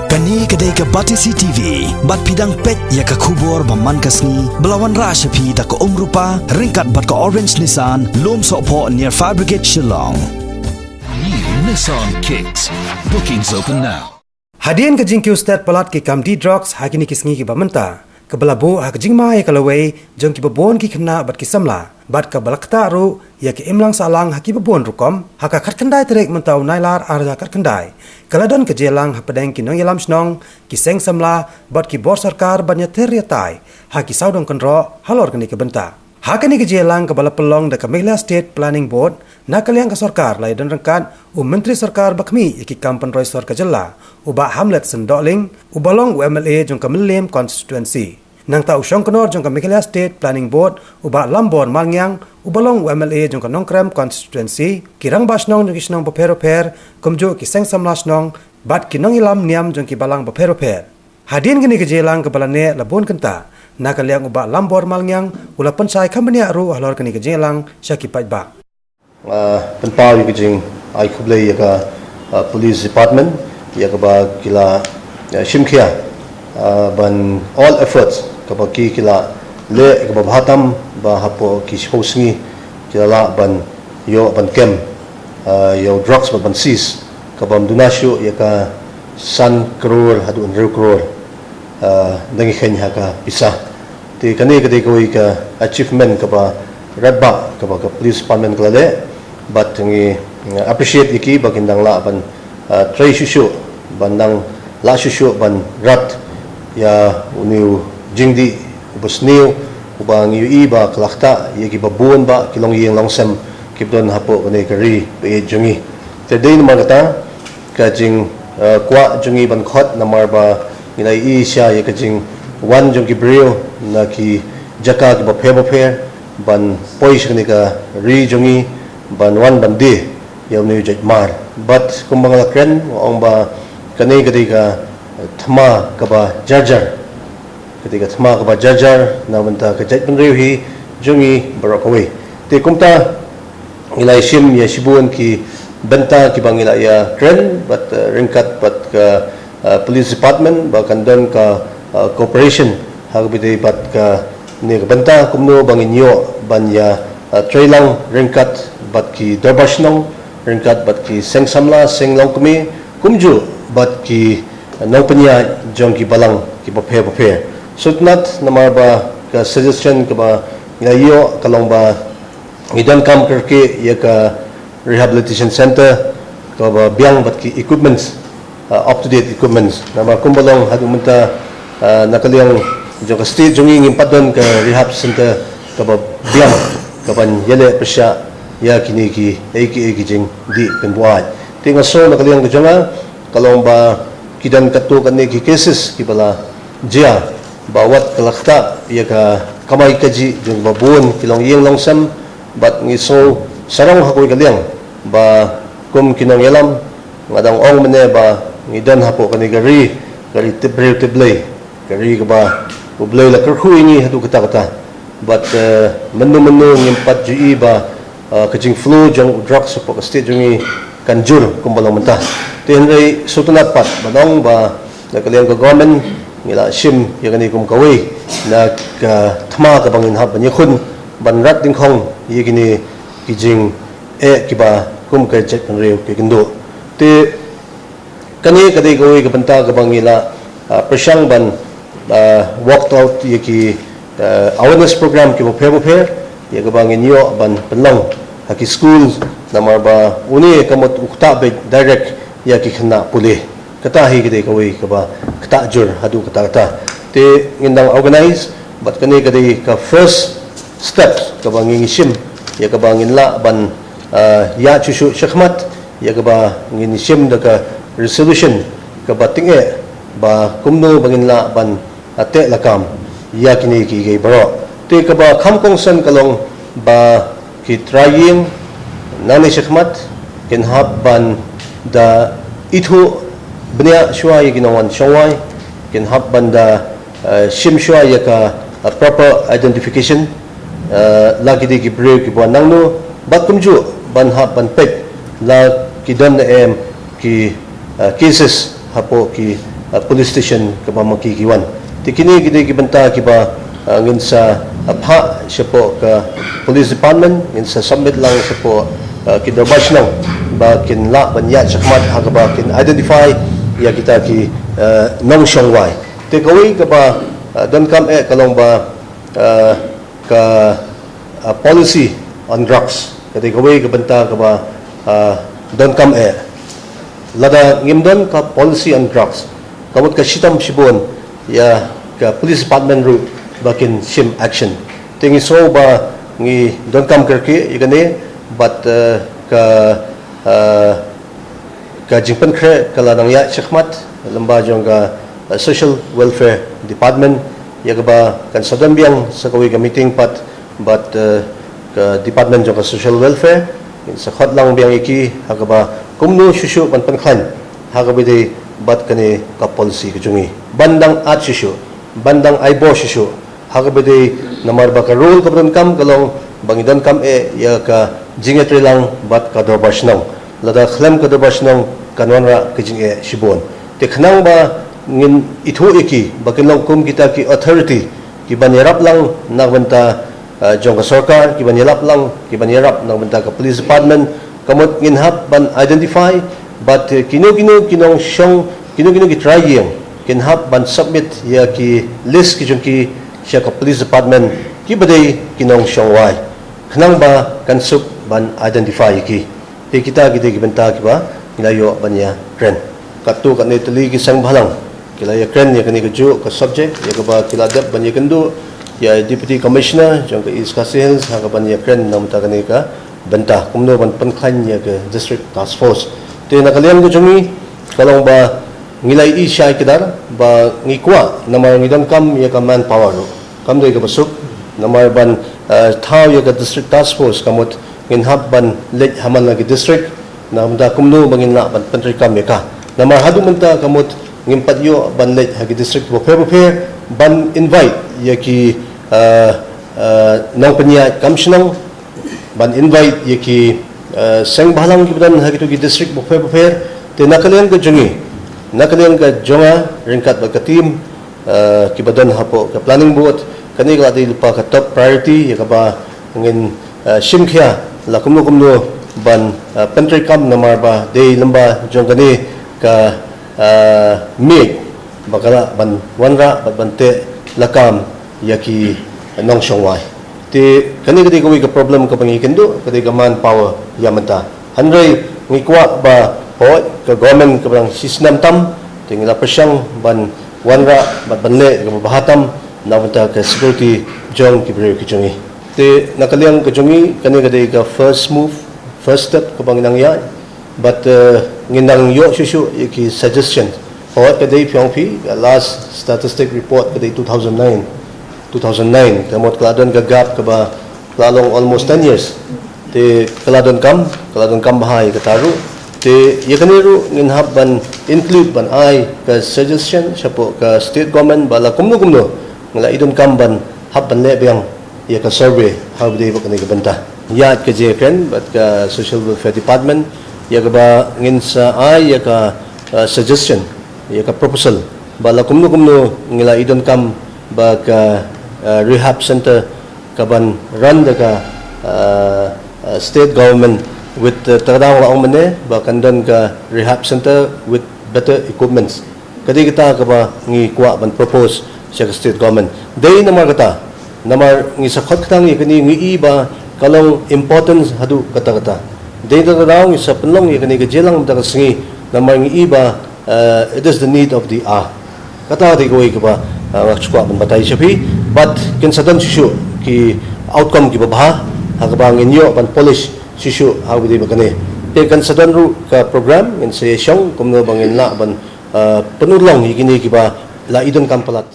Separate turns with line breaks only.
Kani kedai ke Batisi TV, bat pidang pet ya ke kubur baman kasni, belawan rasa pi da ke rupa, ringkat bat ke Orange Nissan, lom sokpo near Fire Brigade Shillong.
New Nissan Kicks. Bookings open now.
Hadian ke jingkiu stat pelat ke Kamdi Drugs hakini kisngi ke bamenta. Kebelabu hak jingma ya kalawai jong ki babon ki kena bat ki samla. Bat ke balakta ru ya ki imlang salang haki babon rukom haka kat kendai terek mentau nailar arja kat kendai. Kaladon ke jelang hapadeng ki nong yalam snong ki seng samla bat ki bor sarkar banya teriatai haki saudong kendro halor kini ke benta. Hakani ke jelang ke bala pelong da ke Meghalaya State Planning Board nakaliang ke sarkar lai dan rengkat Menteri Sarkar bakmi iki kampan Roy Sor Kajela uba Hamlet Sendokling ubalong UMLA jong ke Melim constituency. Nang tau syong kenor jong ke Meghalaya State Planning Board uba Lambon Malngyang ubalong UMLA jong ke Nongkrem constituency kirang basnong jong ki snong beper-per kumjo ki seng samlas nong bat ki nong ilam niam jong ki balang beper-per. Hadin gini ke jelang ke balane labon kenta nakaliang uba Lambor Malngyang ula pensai kambania ru ahlor kini ke jelang syaki pajbak.
Penpau yu kejing ai kublai ya ka police department ya ka ba kila shimkhia ban all efforts ka ba ki kila le ka ba bhatam ba hapo ki shosngi kila la ban yo ban kem yo drugs ban seize ka ba dunasyo ya ka san crore hadu 1 crore dangi khenya ka pisa ti kani kadai ko ka achievement ka ba radba ka ba ka police department klale but ngi appreciate iki bagindang la ban tray shushu bandang la shushu ban rat ya uniu jingdi busniu ubang yu ba klakta yegi babun ba kilong yeng longsem kipdon hapo kani kari be jungi today naman kata ka jing kwa jungi ban khot namar ba nilai i sha ye ka jing wan jungi brio na ki jaka ki ba phe ban pois kani ka ri jungi ban wan ban de yaw ni jaj mar but kumbang lakren ong ba kani kadi ka thma ka ba jarjar kadi ka thma ka ba jarjar na banta ka jaj ban hi jungi barakawai te kumta ilai shim ya shibun ki banta ki bangila ya tren but ringkat but ka police department ba kandon ka cooperation hagbide bat ka ni ka banta kumno banginyo ban ya trailang ringkat bat ki darbashnong ringkat bat ki sengsamla senglong kumi kumju bat ki nongpanya jong ki balang ki baphe sutnat namar ba ka suggestion ka ba ngayo kalong ba idan kam kerke ya ka rehabilitation center ka ba biang bat ki equipments up to date equipments nama kumbalong hadumenta nakaliang jong ka state jong impadon ka rehab center ka ba biang ka ban yele presya ya kini ki eki jing di penbuat tinga so nakaliang ka jonga kalong ba kidan katu kan ki cases ki bala jia bawat kalakta ya ka kamay kaji jong babun kilong yeng longsam bat ngiso sarong hakoy kaliang ba kum kinong yalam ngadang ong mene ba ngidan hapo kani gari tiblay gari ka ba ublay la kerkhui ni hatu kata but menu ngimpat ji ba kajing flu jong drugs po ka state jongi kanjur kumbalong menta tenrei sutunat pat badong ba nakaliang ka government ngila shim ya kani kum kawai na ka thma ka bangin hab bani khun ban rat ding khong ye kini kijing kiba kum ka chet reu ke kindo te kani kadai kawai ka banta ka bangila prashang ban walked out ye ki awareness program ki bo phe ya ka bangin yo ban pelong haki school namar ba uni kamot ukta be direct ya ki khna pule kata hi kadai kawai ka ba kata jur hadu kata te ngindang organize but kani kadai ka first steps ka bangin shim ya ka bangin la ban ya chushu shakhmat ya ka ba ngin shim da ka resolution ka ba tinge ba kumno bangin la ban ate lakam ya kini ki gay baro te ka ba khamkong san kalong ba ki trying nani shakhmat ken hab ban da ithu bnya shwa ye ginawan shawai ken hab ban da shim shwa ye ka proper identification lagi di ki break ki ban nangno bat kumju ban hab ban pek la ki dan em ki cases hapo ki police station kaba makikiwan tikini gidi gibanta kiba ngin sa pha sipo ka police department ngin sa submit lang sipo kidabas nang ba kin la banya chakmat hagaba kin identify ya kita ki nong shongwai te kawi kaba don kam kalong ba ka policy on drugs kati kawi gibanta kaba don kam lada ngimdon ka policy on drugs kamut ka shitam shibon ya ka police department route bakin shim action tingi so ba ngi don kam kerke igane but ka jingpan kre kala nang ya chakmat lamba jong ka social welfare department ya ba kan sadam biang sa kawi ka meeting pat but ka department jong ka social welfare sa khat lang biang iki hagaba kumno shushu pan khan hagabi bat kani ka policy kujungi bandang at shushu bandang aibo shushu hagabi namar ba ka rule ka kam kalong bangidan kam ya ka jingetri lang bat ka dobas nang lada khlem ka dobas nang kanwanra kijing shibon te khnang ba ngin ithu iki bakinong kum kita ki authority ki banyarap lang nagbanta jong ka sarkar ki banyarap lang ki banyarap nagbanta ka police department kamot nginhap ban identify but kinong shong ki try yang kinhap ban submit ya ki list ki jong ki siya ka police department ki baday kinong shong wai khnang ba kansuk ban identify ki te kita gide gibenta ki ba ilayo banya kren katu kan netali ki sang bhalang kilaya kren ya kani kaju ka subject ya ka ba kiladap banya kendu ya deputy commissioner jong ka East Coast Hills ha ka banya kren nam ta kani ka benta kumno ban pankhan ya ka district task force te nakalian ko jungi kalong ba ngilai i shay kidar ba ngikwa namar ngidon kam ya ka manpower kam doi ka basuk namar ban thaw ya ka district task force kamot nginhap ban lej haman lagi district namda kumno bangin na ban pantri kam ya ka namar hadu menta kamot ngimpat yo ban lej hagi district bo fair ban invite ya ki nang penya kamshnang ban invite ya ki seng balang kiban hagi to ki district bo fair te nakalian ka jungi nakalian ka jonga ringkat ba ka team kibadan hapo ka planning board kani ka di lupa ka top priority ya ka ba ngin shimkhya la kumno ban pantry kam namar ba de lamba jong kani ka me bakala ban wanra bat bante lakam yaki nong shongwai te kani kadi ko ka problem ka pangikendo kadi ka manpower yamanta hanrei ngikwa ba po ka government ka bang sisnam tam tingila presyang ban wanra bat banle ka bahatam namanta ka security jong kibre kichungi te nakaliang kichungi kani kadi ka first step ka bang nangya but nginang yo shushu yaki suggestion for kaday pyongpi last statistic report kaday 2009 kamot kaladon gagap ka ba lalong almost 10 years te kaladon kam bahay kataru te yakaniru nginhap ban include ban ay ka suggestion siya po ka state government bala kumno ngala idon kam ban hap ban lebyang ya ka survey how day ba kanay kabanta yat ka JFN but ka social welfare department ya ka ba ngin sa ay ya ka suggestion ya ka proposal bala kumno ngila idon kam ba ka rehab center kaban run da ka state government with tadang laong mane ba kandan ka rehab center with better equipments kadi kita ka ba ngi kwa ban propose sa state government day namar kata namar ngi sa khatang ikani ngi iba kalong importance hadu kata day tadang sa penlong ikani ka jelang da singi namar ngi iba it is the need of the hour kata di ko ka ba chukwa ban batay siya but kin sadan sisyo ki outcome ki babha hagabang inyo ban polish sisyo how di bakane te kan sadan ru ka program in sa siyang kumno bangin la ban penulong higini ki ba la idon kampalat